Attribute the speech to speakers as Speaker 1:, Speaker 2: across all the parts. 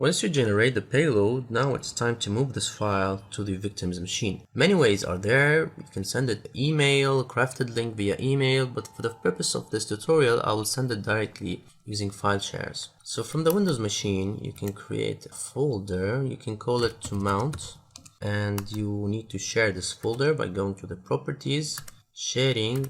Speaker 1: Once you generate the payload, now it's time to move this file to the victim's machine. Many ways are there. You can send it email, crafted link via email, but for the purpose of this tutorial, I will send it directly using file shares. So from the Windows machine, you can create a folder. You can call it to mount, and you need to share this folder by going to the properties, sharing,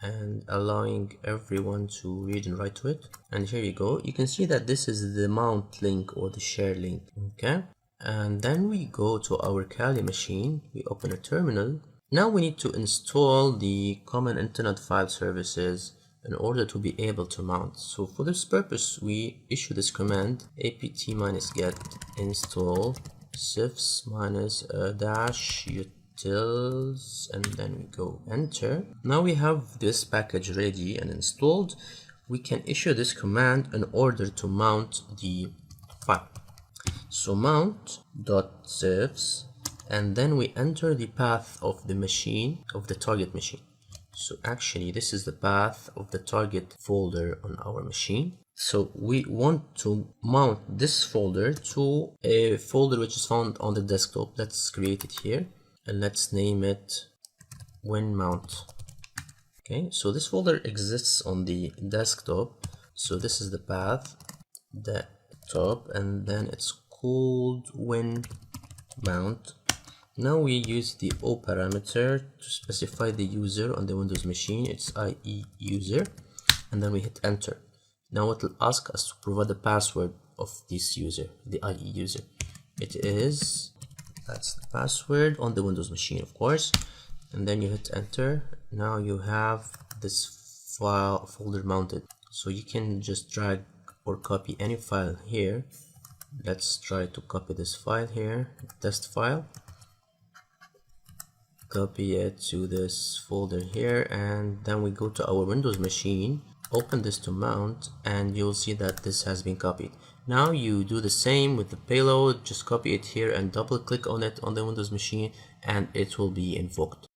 Speaker 1: and allowing everyone to read and write to it. And here you go. You can see that this is the mount link or the share link. Okay, and then we go to our Kali machine. We open a terminal. Now we need to install the common internet file services in order to be able to mount. So for this purpose, we issue this command apt-get install CIFS --- and then we go enter. Now we have this package ready and installed. We can issue this command in order to mount the file. So mount.cifs, and then we enter the path of the machine, of the target machine. So actually this is the path of the target folder on our machine. So we want to mount this folder to a folder which is found on the desktop. Let's create it here. And let's name it WinMount. Okay, so this folder exists on the desktop. So this is the path, the top, and then it's called WinMount. Now we use the O parameter to specify the user on the Windows machine. It's IE user, and then we hit enter. Now it will ask us to provide the password of this user, the IE user. It is, that's the password on the Windows machine, of course, and then you hit enter. Now you have this file folder mounted, so you can just drag or copy any file here. Let's try to copy this file here, test file, copy it to this folder here, and then we go to our Windows machine, open this to mount, and you'll see that this has been copied. Now you do the same with the payload, just copy it here and double click on it on the Windows machine and it will be invoked.